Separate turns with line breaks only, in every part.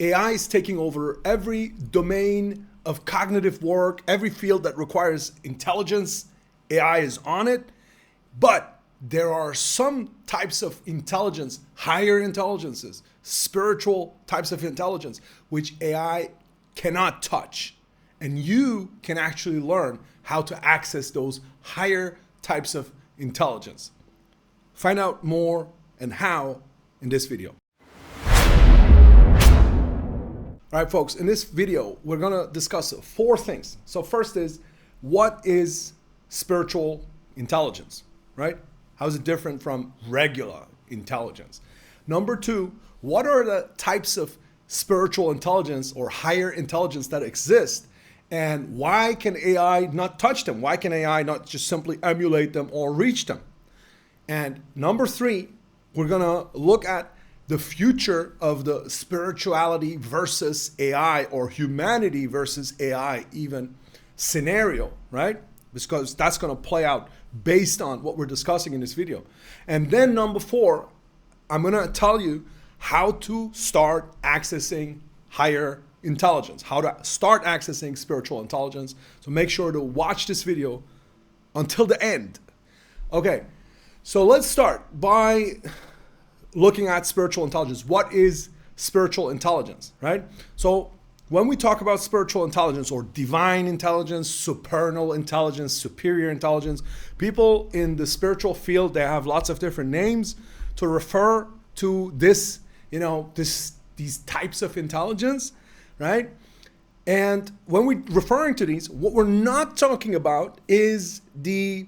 AI is taking over every domain of cognitive work, every field that requires intelligence. AI is on it. But there are some types of intelligence, higher intelligences, spiritual types of intelligence, which AI cannot touch. And you can actually learn how to access those higher types of intelligence. Find out more and how in this video. All right, folks, in this video, we're going to discuss 4 things. So first is, what is spiritual intelligence, right? How is it different from regular intelligence? Number 2, what are the types of spiritual intelligence or higher intelligence that exist? And why can AI not touch them? Why can AI not just simply emulate them or reach them? And number 3, we're going to look at the future of the spirituality versus AI, or humanity versus AI even scenario, right? Because that's going to play out based on what we're discussing in this video. And then number 4, I'm going to tell you how to start accessing higher intelligence, how to start accessing spiritual intelligence. So make sure to watch this video until the end. Okay, so let's start by looking at spiritual intelligence. What is spiritual intelligence, right? So when we talk about spiritual intelligence or divine intelligence, supernal intelligence, superior intelligence, people in the spiritual field, they have lots of different names to refer to this, these types of intelligence, right? And when we're referring to these, what we're not talking about is the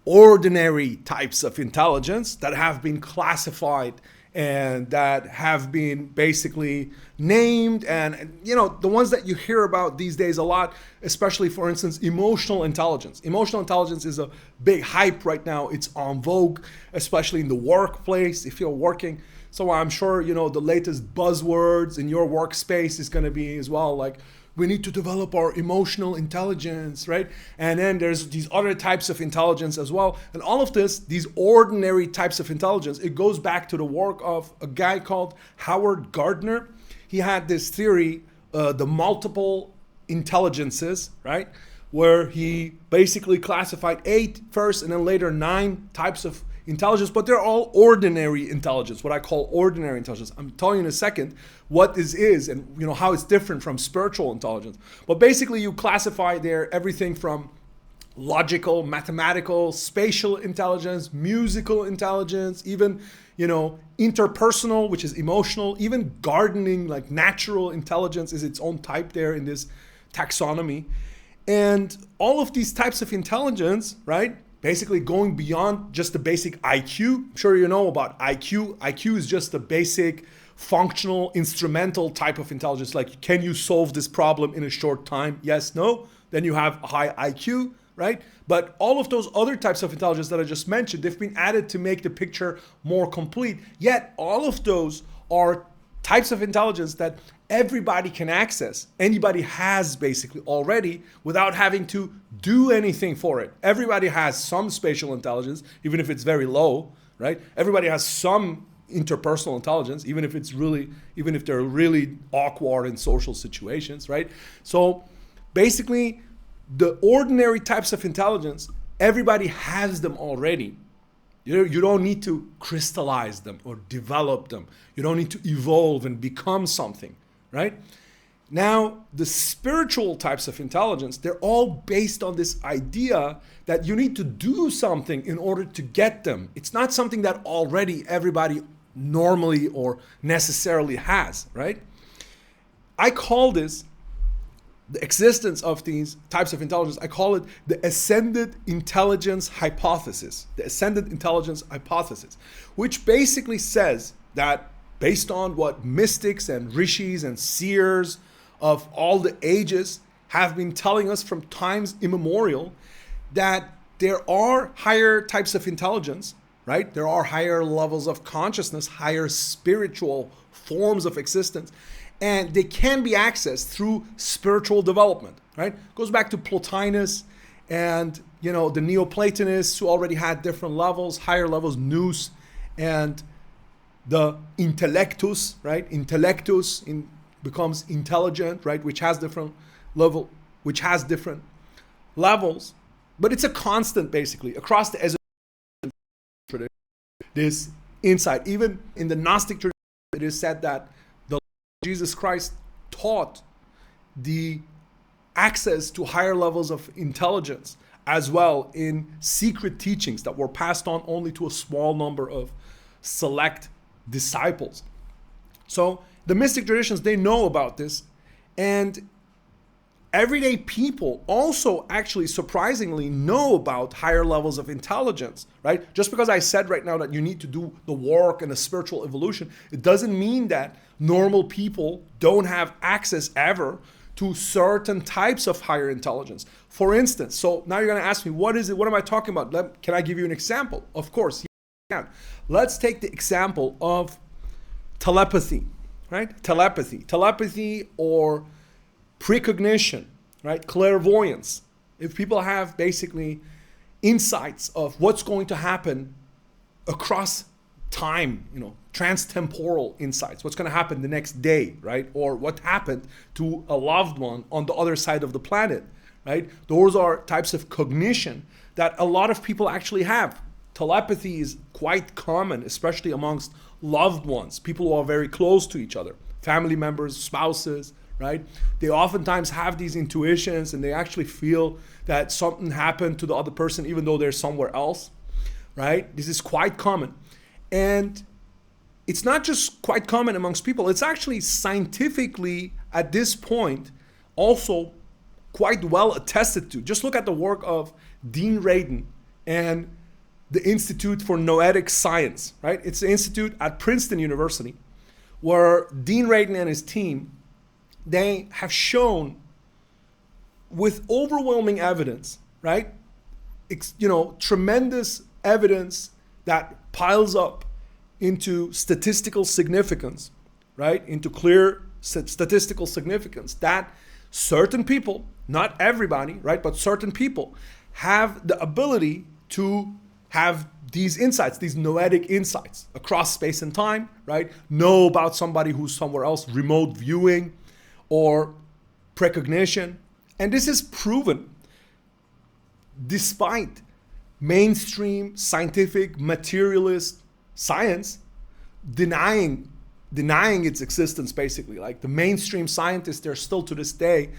ordinary types of intelligence that have been classified and that have been basically named, and the ones that you hear about these days a lot, especially, for instance, emotional intelligence. Emotional intelligence is a big hype right now. It's en vogue, especially in the workplace if you're working. So I'm sure the latest buzzwords in your workspace is going to be as well, like, we need to develop our emotional intelligence, right? And then there's these other types of intelligence as well. And all of this, these ordinary types of intelligence, it goes back to the work of a guy called Howard Gardner. He had this theory, the multiple intelligences, right? Where he basically classified 8 first and then later 9 types of intelligence, but they're all ordinary intelligence, what I call ordinary intelligence. I'm telling you in a second what this is and how it's different from spiritual intelligence. But basically you classify there everything from logical, mathematical, spatial intelligence, musical intelligence, even interpersonal, which is emotional, even gardening, like natural intelligence is its own type there in this taxonomy. And all of these types of intelligence, right? Basically going beyond just the basic IQ. I'm sure you know about IQ. IQ is just the basic functional, instrumental type of intelligence. Like, can you solve this problem in a short time? Yes, no. Then you have a high IQ, right? But all of those other types of intelligence that I just mentioned, they've been added to make the picture more complete. Yet all of those are types of intelligence that everybody can access. Anybody has basically already without having to do anything for it. Everybody has some spatial intelligence, even if it's very low, right? Everybody has some interpersonal intelligence, even if they're really awkward in social situations, right? So basically the ordinary types of intelligence, everybody has them already. You don't need to crystallize them or develop them. You don't need to evolve and become something, right? Now, the spiritual types of intelligence, they're all based on this idea that you need to do something in order to get them. It's not something that already everybody normally or necessarily has, right? I call this, the existence of these types of intelligence, I call it the ascended intelligence hypothesis. The ascended intelligence hypothesis, which basically says that based on what mystics and rishis and seers of all the ages have been telling us from times immemorial, that there are higher types of intelligence, right? There are higher levels of consciousness, higher spiritual forms of existence, and they can be accessed through spiritual development, right? Goes back to Plotinus and, the Neoplatonists who already had different levels, higher levels, nous, and the intellectus, right? Intellectus in becomes intelligent, right? Which has different levels, but it's a constant basically across the esoteric tradition. This insight, even in the Gnostic tradition, it is said that the Lord Jesus Christ taught the access to higher levels of intelligence as well in secret teachings that were passed on only to a small number of select disciples. So the mystic traditions, they know about this, and everyday people also actually surprisingly know about higher levels of intelligence, right? Just because I said right now that you need to do the work and the spiritual evolution, it doesn't mean that normal people don't have access ever to certain types of higher intelligence. For instance, so now you're going to ask me, what is it? What am I talking about? Can I give you an example? Of course, you can. Let's take the example of telepathy, right? Telepathy or precognition, right? Clairvoyance. If people have basically insights of what's going to happen across time, transtemporal insights, what's going to happen the next day, right? Or what happened to a loved one on the other side of the planet, right? Those are types of cognition that a lot of people actually have. Telepathy is quite common, especially amongst loved ones, people who are very close to each other, family members, spouses, right? They oftentimes have these intuitions and they actually feel that something happened to the other person even though they're somewhere else, right? This is quite common. And it's not just quite common amongst people, it's actually scientifically at this point also quite well attested to. Just look at the work of Dean Radin and the Institute for Noetic Science, right? It's the institute at Princeton University where Dean Radin and his team, they have shown with overwhelming evidence, right? Tremendous evidence that piles up into statistical significance, right? Into clear statistical significance that certain people, not everybody, right? But certain people have the ability to have these insights, these noetic insights across space and time, right? Know about somebody who's somewhere else, remote viewing or precognition. And this is proven despite mainstream scientific materialist science denying its existence basically. Like the mainstream scientists, they're still to this day,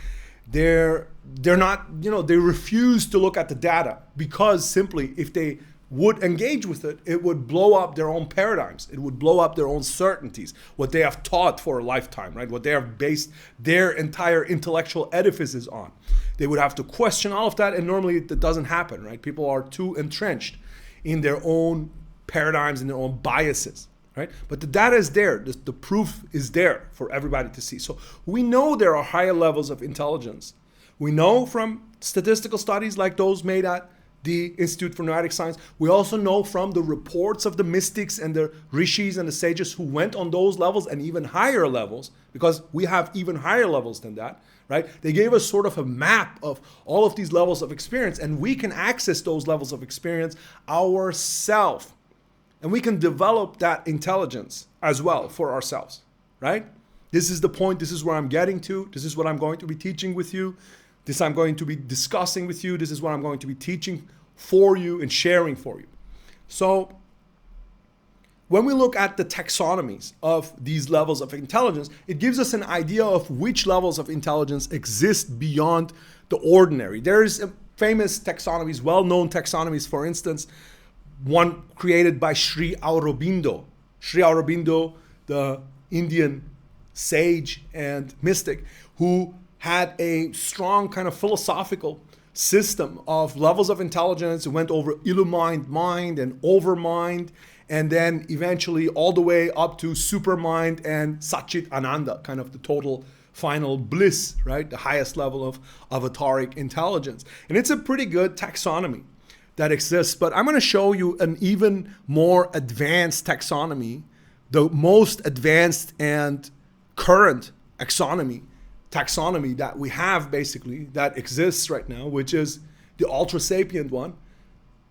they're not, they refuse to look at the data because simply if they would engage with it, it would blow up their own paradigms. It would blow up their own certainties, what they have taught for a lifetime, right? What they have based their entire intellectual edifices on. They would have to question all of that, and normally it doesn't happen, right? People are too entrenched in their own paradigms and their own biases, right? But the data is there. The proof is there for everybody to see. So we know there are higher levels of intelligence. We know from statistical studies like those made at the Institute for Noetic Science. We also know from the reports of the mystics and the rishis and the sages who went on those levels and even higher levels, because we have even higher levels than that, right? They gave us sort of a map of all of these levels of experience, and we can access those levels of experience ourselves. And we can develop that intelligence as well for ourselves, right? This is the point. This is where I'm getting to. This is what I'm going to be teaching with you. This I'm going to be discussing with you. This is what I'm going to be teaching for you and sharing for you. So when we look at the taxonomies of these levels of intelligence, it gives us an idea of which levels of intelligence exist beyond the ordinary. There's famous taxonomies, well-known taxonomies, for instance, one created by Sri Aurobindo. Sri Aurobindo, the Indian sage and mystic, who had a strong kind of philosophical system of levels of intelligence. It went over illumined mind and overmind, and then eventually all the way up to supermind and Satchit Ananda, kind of the total final bliss, right? The highest level of avataric intelligence. And it's a pretty good taxonomy that exists, but I'm going to show you an even more advanced taxonomy, the most advanced and current taxonomy that we have basically, that exists right now, which is the ultra sapient one,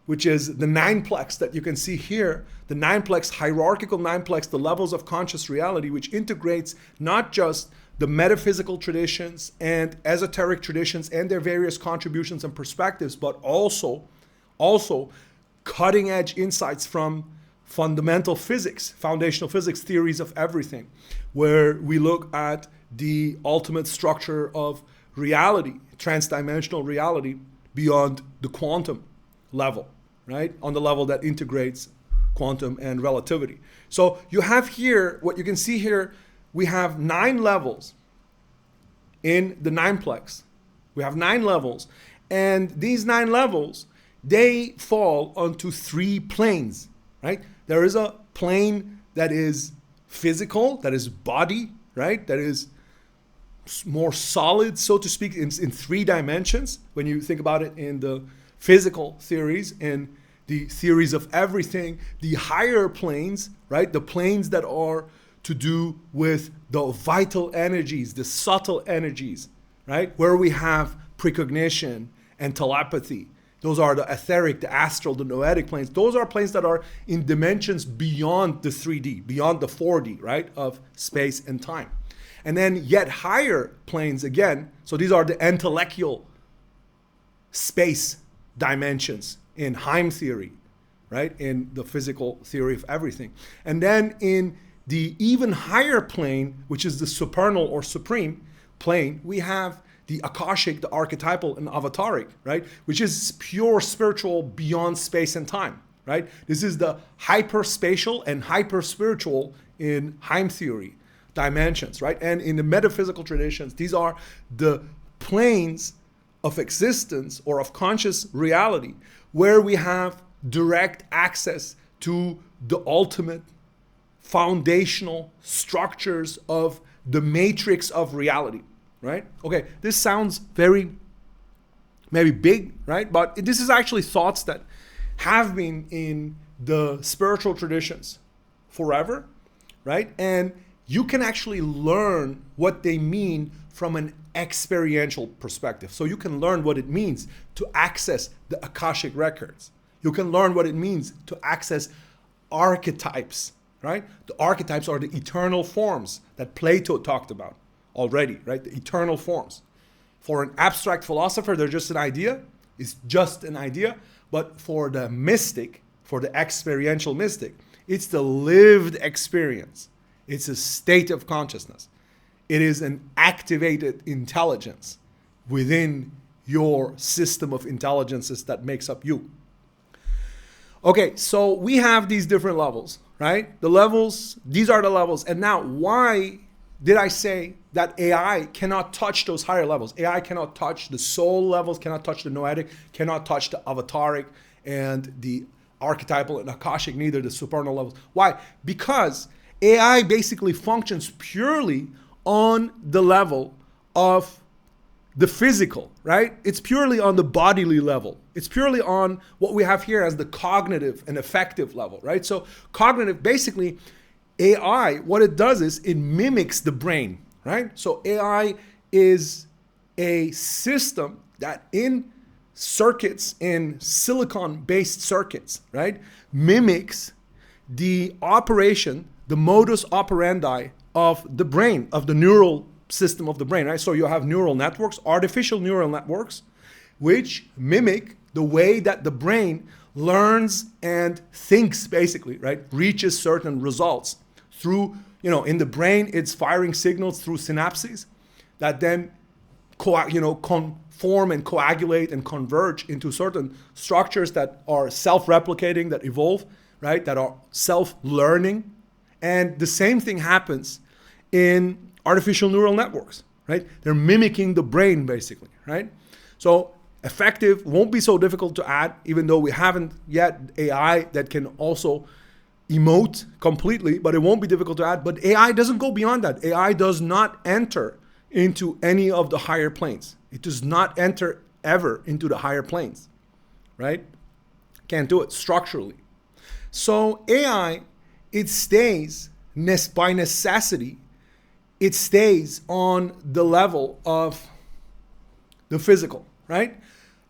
which is the nineplex that you can see here, the nineplex, hierarchical nineplex, the levels of conscious reality, which integrates not just the metaphysical traditions and esoteric traditions and their various contributions and perspectives, but also cutting edge insights from fundamental physics, foundational physics, theories of everything, where we look at the ultimate structure of reality, transdimensional reality beyond the quantum level, right? On the level that integrates quantum and relativity. So you have here, what you can see here, we have 9 levels in the nineplex. We have 9 levels, and these 9 levels, they fall onto 3 planes, right? There is a plane that is physical, that is body, right? That is more solid, so to speak, in 3 dimensions. When you think about it in the physical theories, in the theories of everything, the higher planes, right? The planes that are to do with the vital energies, the subtle energies, right? Where we have precognition and telepathy. Those are the etheric, the astral, the noetic planes. Those are planes that are in dimensions beyond the 3D, beyond the 4D, right? Of space and time. And then yet higher planes again. So these are the intellectual space dimensions in Heim theory, right? In the physical theory of everything. And then in the even higher plane, which is the supernal or supreme plane, we have the Akashic, the archetypal, and avataric, right? Which is pure spiritual beyond space and time, right? This is the hyperspatial and hyperspiritual in Heim theory dimensions, right? And in the metaphysical traditions, these are the planes of existence or of conscious reality where we have direct access to the ultimate foundational structures of the matrix of reality, right? Okay, this sounds very maybe big, right? But this is actually thoughts that have been in the spiritual traditions forever, right? And you can actually learn what they mean from an experiential perspective. So you can learn what it means to access the Akashic records. You can learn what it means to access archetypes, right? The archetypes are the eternal forms that Plato talked about already, right? The eternal forms. For an abstract philosopher, they're just an idea. It's just an idea. But for the mystic, for the experiential mystic, it's the lived experience. It's a state of consciousness. It is an activated intelligence within your system of intelligences that makes up you. Okay, so we have these different levels, right? The levels, these are the levels. And now, why did I say that AI cannot touch those higher levels? AI cannot touch the soul levels, cannot touch the noetic, cannot touch the avataric and the archetypal and Akashic, neither the supernal levels. Why? Because AI basically functions purely on the level of the physical, right? It's purely on the bodily level. It's purely on what we have here as the cognitive and affective level, right? So cognitive, basically, AI, what it does is it mimics the brain, right? So AI is a system that in circuits, in silicon-based circuits, right, mimics the operation, the modus operandi of the brain, of the neural system of the brain, right? So you have neural networks, artificial neural networks, which mimic the way that the brain learns and thinks, basically, right? Reaches certain results through, in the brain, it's firing signals through synapses that then, conform and coagulate and converge into certain structures that are self-replicating, that evolve, right? That are self-learning. And the same thing happens in artificial neural networks, right? They're mimicking the brain, basically, right? So effective won't be so difficult to add, even though we haven't yet AI that can also emote completely, but it won't be difficult to add. But AI doesn't go beyond that. AI does not enter into any of the higher planes. It does not enter ever into the higher planes, right? Can't do it structurally. So AI, it stays by necessity, it stays on the level of the physical, right?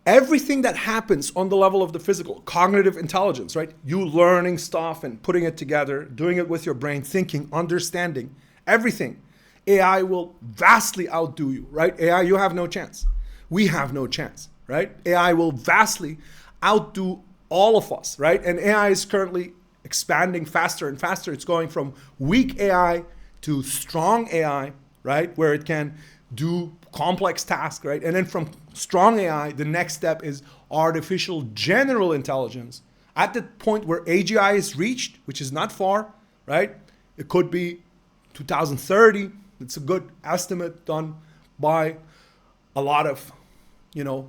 Everything that happens on the level of the physical, cognitive intelligence, right? You learning stuff and putting it together, doing it with your brain, thinking, understanding, everything AI will vastly outdo you, right? AI, you have no chance. We have no chance, right? AI will vastly outdo all of us, right? And AI is currently expanding faster and faster. It's going from weak AI to strong AI, right? Where it can do complex tasks, right? And then from strong AI, the next step is artificial general intelligence. At the point where AGI is reached, which is not far, right? It could be 2030. It's a good estimate done by a lot of,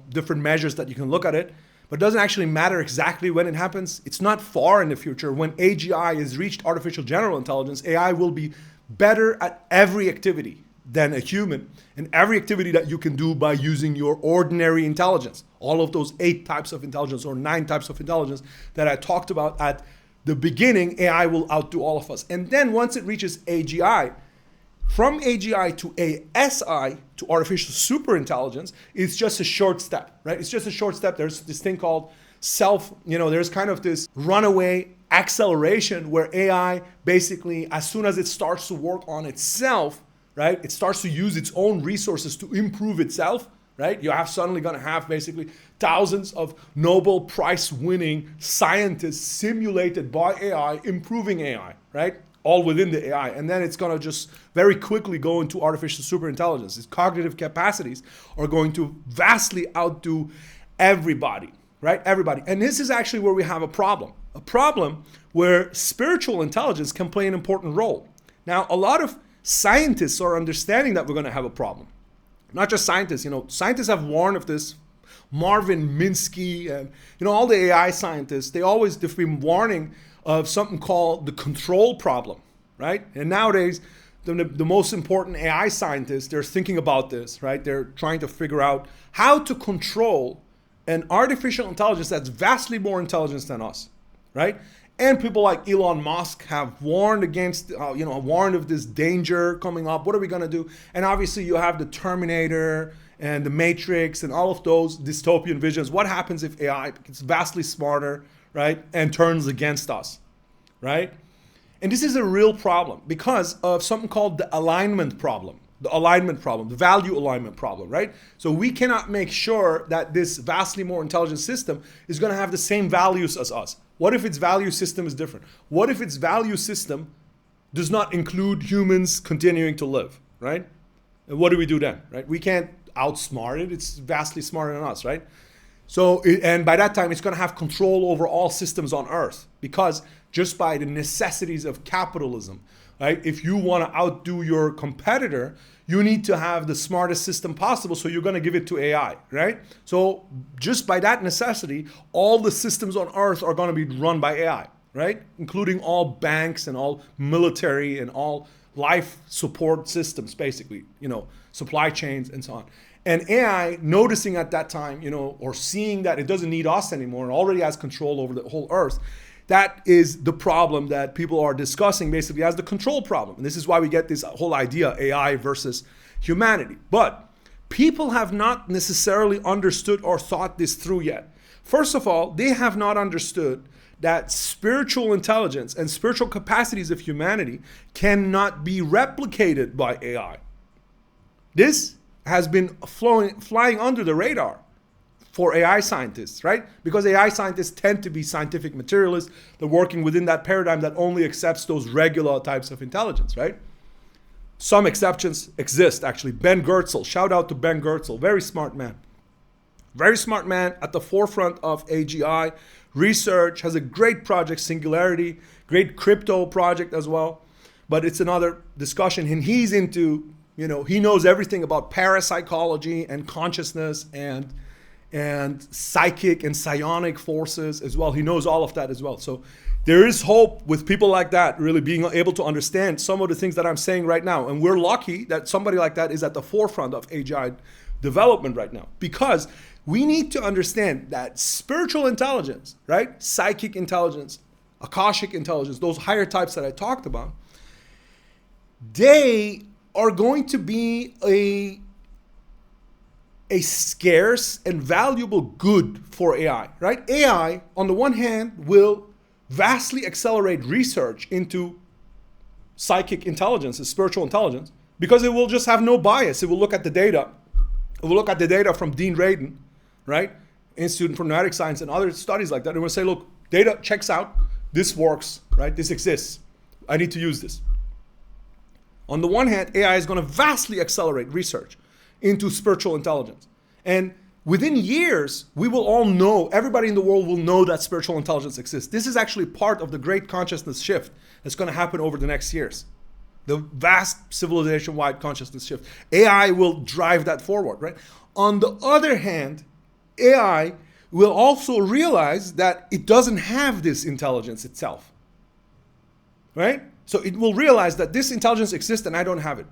different measures that you can look at it. But it doesn't actually matter exactly when it happens. It's not far in the future. When AGI is reached, artificial general intelligence, AI will be better at every activity than a human, and every activity that you can do by using your ordinary intelligence. All of those 8 types of intelligence or 9 types of intelligence that I talked about at the beginning, AI will outdo all of us. And then once it reaches AGI, from AGI to ASI, to artificial superintelligence, it's just a short step, right? It's just a short step. There's this thing called there's kind of this runaway acceleration where AI basically, as soon as it starts to work on itself, right? It starts to use its own resources to improve itself, right? You have suddenly going to have basically thousands of Nobel Prize winning scientists simulated by AI, improving AI, right? All within the AI. And then it's going to just very quickly go into artificial superintelligence. Its cognitive capacities are going to vastly outdo everybody, right? Everybody. And this is actually where we have a problem where spiritual intelligence can play an important role. Now, a lot of scientists are understanding that we're going to have a problem. Not just scientists, scientists have warned of this. Marvin Minsky and, all the AI scientists, they've been warning of something called the control problem, right? And nowadays, the most important AI scientists, they're thinking about this, right? They're trying to figure out how to control an artificial intelligence that's vastly more intelligent than us, right? And people like Elon Musk have warned against, warned of this danger coming up. What are we going to do? And obviously you have the Terminator and the Matrix and all of those dystopian visions. What happens if AI gets vastly smarter, right, and turns against us, right? And this is a real problem because of something called the alignment problem. The value alignment problem, right? So we cannot make sure that this vastly more intelligent system is going to have the same values as us. What if its value system is different? What if its value system does not include humans continuing to live, right? And what do we do then, right? We can't outsmart it. It's vastly smarter than us, right? So, and by that time, it's going to have control over all systems on Earth because just by the necessities of capitalism, right? If you want to outdo your competitor, you need to have the smartest system possible. So you're going to give it to AI, right? So just by that necessity, all the systems on Earth are going to be run by AI, right? Including all banks and all military and all life support systems, basically, supply chains and so on. And AI noticing at that time, or seeing that it doesn't need us anymore and already has control over the whole Earth, that is the problem that people are discussing basically as the control problem. And this is why we get this whole idea, AI versus humanity. But people have not necessarily understood or thought this through yet. First of all, they have not understood that spiritual intelligence and spiritual capacities of humanity cannot be replicated by AI. This has been flying under the radar for AI scientists, right? Because AI scientists tend to be scientific materialists. They're working within that paradigm that only accepts those regular types of intelligence, right? Some exceptions exist, actually. Ben Goertzel, shout out to Ben Goertzel, very smart man. Very smart man at the forefront of AGI research, has a great project, Singularity, great crypto project as well. But it's another discussion. And he's into, he knows everything about parapsychology and consciousness and psychic and psionic forces as well. He knows all of that as well. So there is hope with people like that really being able to understand some of the things that I'm saying right now. And we're lucky that somebody like that is at the forefront of AGI development right now, because we need to understand that spiritual intelligence, right? Psychic intelligence, Akashic intelligence, those higher types that I talked about, they are going to be a scarce and valuable good for AI, right? AI, on the one hand, will vastly accelerate research into psychic intelligence, spiritual intelligence, because it will just have no bias. It will look at the data. It will look at the data from Dean Radin, right? Institute for Noetic Science and other studies like that. And we'll say, look, data checks out. This works, right? This exists. I need to use this. On the one hand, AI is going to vastly accelerate research into spiritual intelligence. And within years, we will all know, everybody in the world will know that spiritual intelligence exists. This is actually part of the great consciousness shift that's going to happen over the next years. The vast civilization-wide consciousness shift. AI will drive that forward, right? On the other hand, AI will also realize that it doesn't have this intelligence itself, right? So it will realize that this intelligence exists and I don't have it.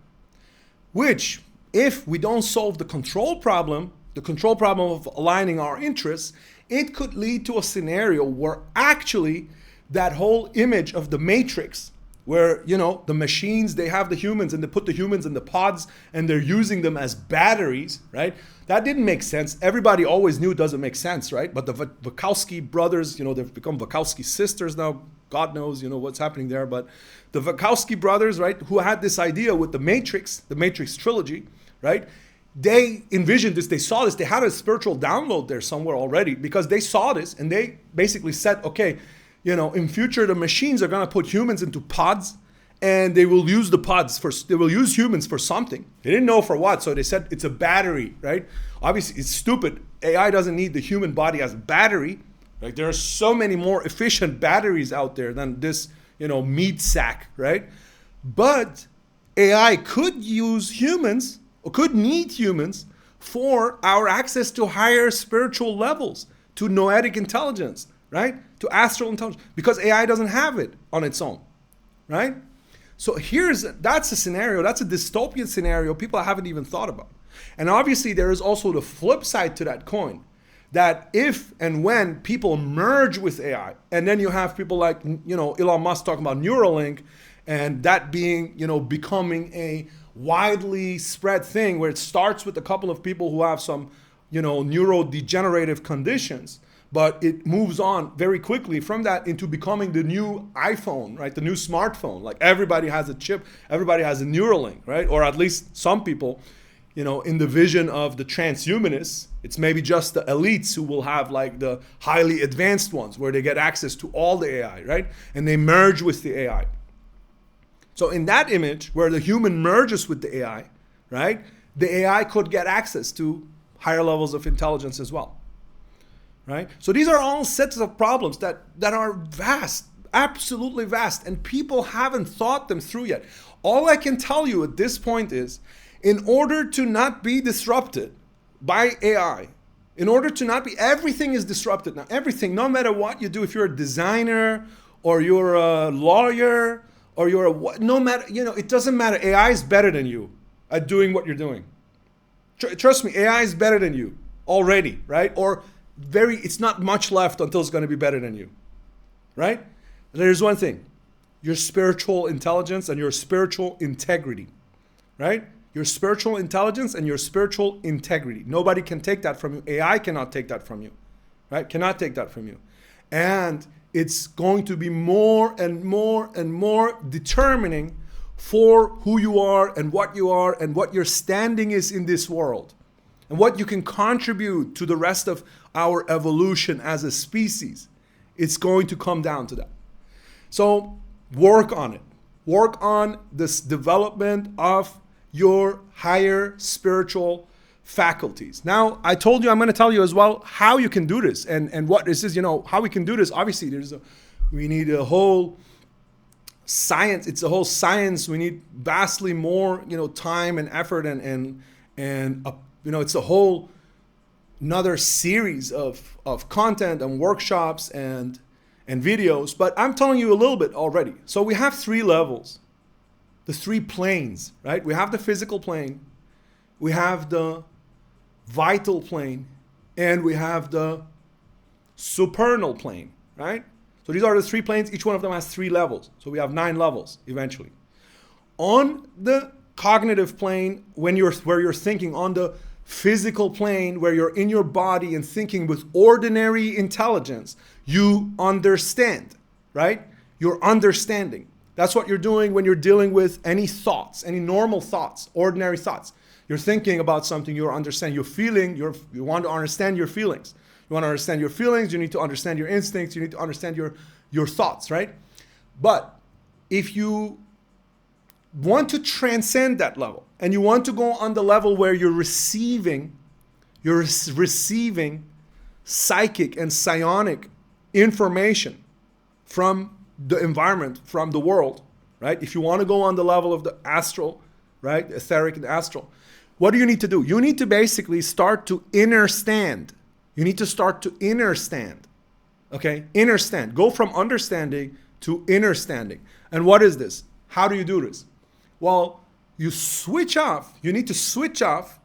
Which, if we don't solve the control problem of aligning our interests, it could lead to a scenario where actually that whole image of the Matrix, where, you know, the machines, they have the humans and they put the humans in the pods and they're using them as batteries, right? That didn't make sense. Everybody always knew it doesn't make sense, right? But the Wachowski brothers, you know, they've become Wachowski sisters now. God knows, you know, what's happening there. But the Wachowski brothers, right, who had this idea with the Matrix trilogy, right? They envisioned this, they saw this, they had a spiritual download there somewhere already because they saw this and they basically said, okay, you know, in future, the machines are going to put humans into pods and they will use the pods they will use humans for something. They didn't know for what, so they said it's a battery, right? Obviously, it's stupid. AI doesn't need the human body as a battery. Like, there are so many more efficient batteries out there than this, you know, meat sack, right? But AI could use humans, or could need humans for our access to higher spiritual levels, to noetic intelligence, right? To astral intelligence, because AI doesn't have it on its own, right? So that's a scenario, that's a dystopian scenario people haven't even thought about. And obviously there is also the flip side to that coin, that if and when people merge with AI, and then you have people like, you know, Elon Musk talking about Neuralink, and that being, you know, becoming a widely spread thing where it starts with a couple of people who have some, you know, neurodegenerative conditions, but it moves on very quickly from that into becoming the new iPhone, right? The new smartphone. Like, everybody has a chip, everybody has a Neuralink, right? Or at least some people, you know, in the vision of the transhumanists, it's maybe just the elites who will have like the highly advanced ones where they get access to all the AI, right? And they merge with the AI. So in that image where the human merges with the AI, right? The AI could get access to higher levels of intelligence as well, right? So these are all sets of problems that are vast, absolutely vast, and people haven't thought them through yet. All I can tell you at this point is, in order to not be disrupted by AI, in order to not be, everything is disrupted now. Everything, no matter what you do, if you're a designer or you're a lawyer or you're a, no matter, you know, it doesn't matter. AI is better than you at doing what you're doing. Trust me, AI is better than you already, right? Or it's not much left until it's going to be better than you, right? And there's one thing, your spiritual intelligence and your spiritual integrity, right? Your spiritual intelligence and your spiritual integrity. Nobody can take that from you. AI cannot take that from you, right? Cannot take that from you. And it's going to be more and more and more determining for who you are and what your standing is in this world and what you can contribute to the rest of our evolution as a species. It's going to come down to that. So work on it. Work on this development of your higher spiritual faculties. Now, I told you I'm going to tell you as well how you can do this and what this is, you know, how we can do this. Obviously, we need a whole science. It's a whole science. We need vastly more, you know, time and effort and you know, it's a whole another series of content and workshops and videos. But I'm telling you a little bit already. So we have 3 levels. The 3 planes, right? We have the physical plane, we have the vital plane, and we have the supernal plane, right? So these are the 3 planes. Each one of them has 3 levels. So we have 9 levels eventually. On the cognitive plane, where you're thinking, on the physical plane, where you're in your body and thinking with ordinary intelligence, you understand, right? You're understanding. That's what you're doing when you're dealing with any thoughts, any normal thoughts, ordinary thoughts. You're thinking about something, you're understanding, you're feeling, you want to understand your feelings. You want to understand your feelings, you need to understand your instincts, you need to understand your thoughts, right? But if you want to transcend that level and you want to go on the level where you're receiving psychic and psionic information from the environment, from the world, right? If you want to go on the level of the astral, right? Etheric and astral, what do you need to do? You need to basically start to understand. You need to start to understand. Okay? Understand. Go from understanding to understanding. And what is this? How do you do this? Well, you need to switch off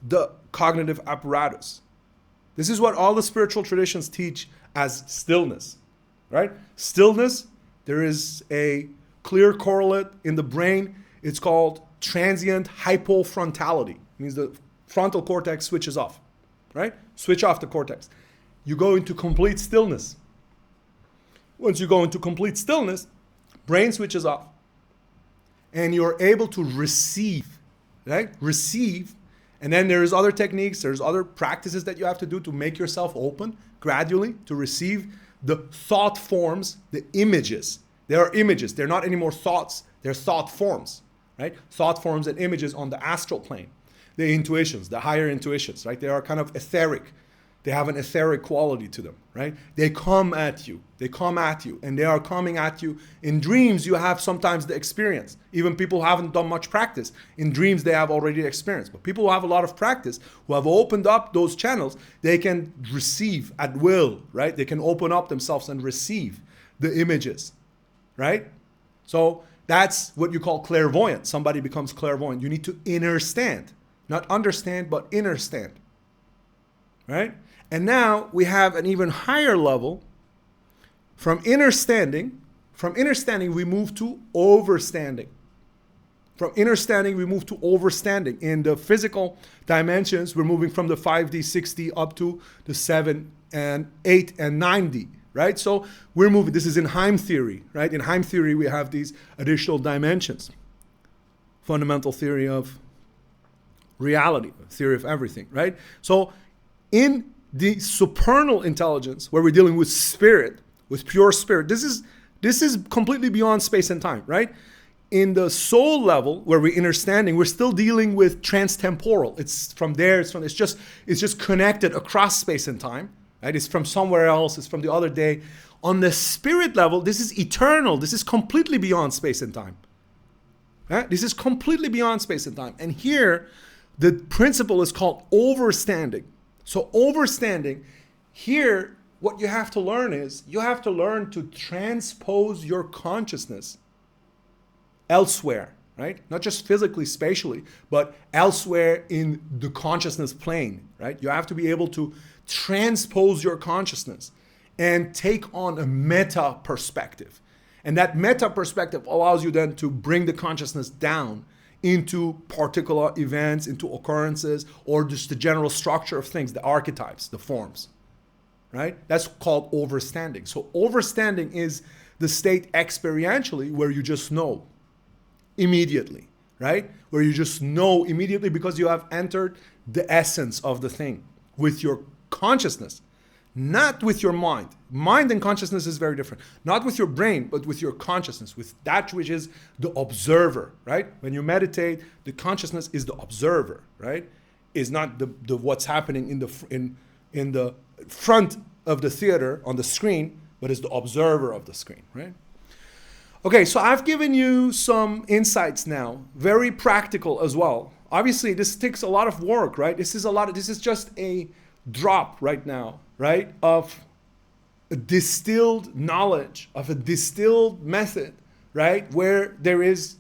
the cognitive apparatus. This is what all the spiritual traditions teach as stillness, right? Stillness, there is a clear correlate in the brain. It's called transient hypofrontality. It means the frontal cortex switches off, right? Switch off the cortex. You go into complete stillness. Once you go into complete stillness, brain switches off. And you're able to receive, right? Receive. And then there's other techniques, there's other practices that you have to do to make yourself open gradually to receive the thought forms, the images. They are images. They're not anymore thoughts. They're thought forms, right? Thought forms and images on the astral plane. The intuitions, the higher intuitions, right? They are kind of etheric. They have an etheric quality to them, right? They come at you. They come at you. And they are coming at you. In dreams, you have sometimes the experience. Even people who haven't done much practice. In dreams, they have already experienced. But people who have a lot of practice, who have opened up those channels, they can receive at will, right? They can open up themselves and receive the images, right? So that's what you call clairvoyant. Somebody becomes clairvoyant. You need to understand. Not understand, but understand, right? And now we have an even higher level. From understanding, we move to overstanding. From understanding, we move to overstanding. In the physical dimensions, we're moving from the 5D, 6D up to the 7 and 8 and 9D, right? So we're moving, this is in Heim theory, right? In Heim theory, we have these additional dimensions. Fundamental theory of reality, theory of everything, right? So in the supernal intelligence, where we're dealing with spirit, with pure spirit, this is completely beyond space and time, right? In the soul level, where we're understanding, we're still dealing with transtemporal. It's from there. It's just connected across space and time, right? It's from somewhere else. It's from the other day. On the spirit level, this is eternal. This is completely beyond space and time. Right? This is completely beyond space and time. And here, the principle is called overstanding. So overstanding, here, what you have to learn is, you have to learn to transpose your consciousness elsewhere, right? Not just physically, spatially, but elsewhere in the consciousness plane, right? You have to be able to transpose your consciousness and take on a meta perspective. And that meta perspective allows you then to bring the consciousness down into particular events, into occurrences, or just the general structure of things, the archetypes, the forms, right? That's called overstanding. So overstanding is the state experientially where you just know immediately, right? Where you just know immediately because you have entered the essence of the thing with your consciousness, not with your mind. Mind and consciousness is very different. Not with your brain, but with your consciousness, with that which is the observer, right? When you meditate, the consciousness is the observer, right? Is not the what's happening in the front of the theater on the screen, but is the observer of the screen, right? Okay, so I've given you some insights now, very practical as well. Obviously, this takes a lot of work, right? This is just a drop right now, right, of a distilled knowledge, of a distilled method, right, where there is,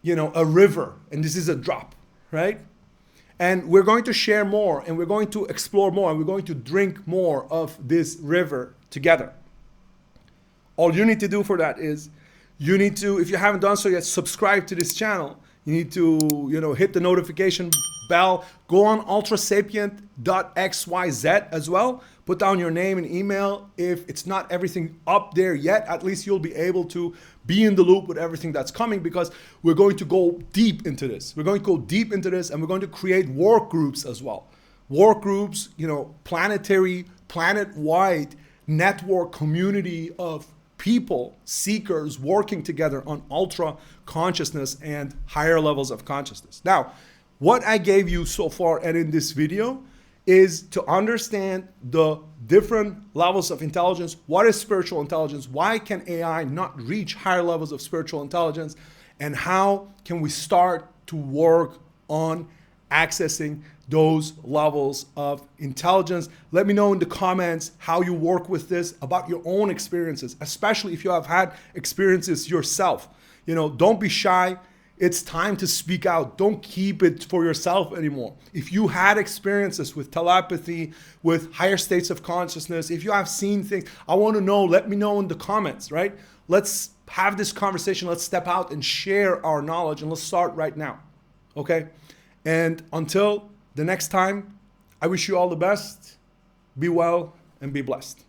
a river, and this is a drop, right? And we're going to share more, and we're going to explore more, and we're going to drink more of this river together. All you need to do for that is, you need to, if you haven't done so yet, subscribe to this channel. You need to, hit the notification bell. Go on ultrasapient.xyz as well. Put down your name and email. If it's not everything up there yet, at least you'll be able to be in the loop with everything that's coming, because we're going to go deep into this. We're going to go deep into this, and we're going to create work groups as well. Work groups, planetary, planet-wide network community of people, seekers working together on ultra consciousness and higher levels of consciousness. Now, what I gave you so far and in this video is to understand the different levels of intelligence. What is spiritual intelligence? Why can AI not reach higher levels of spiritual intelligence? And how can we start to work on accessing those levels of intelligence? Let me know in the comments how you work with this, about your own experiences, especially if you have had experiences yourself. Don't be shy. It's time to speak out. Don't keep it for yourself anymore. If you had experiences with telepathy, with higher states of consciousness, if you have seen things, I want to know, let me know in the comments, right? Let's have this conversation. Let's step out and share our knowledge, and let's start right now, okay? And until the next time, I wish you all the best. Be well and be blessed.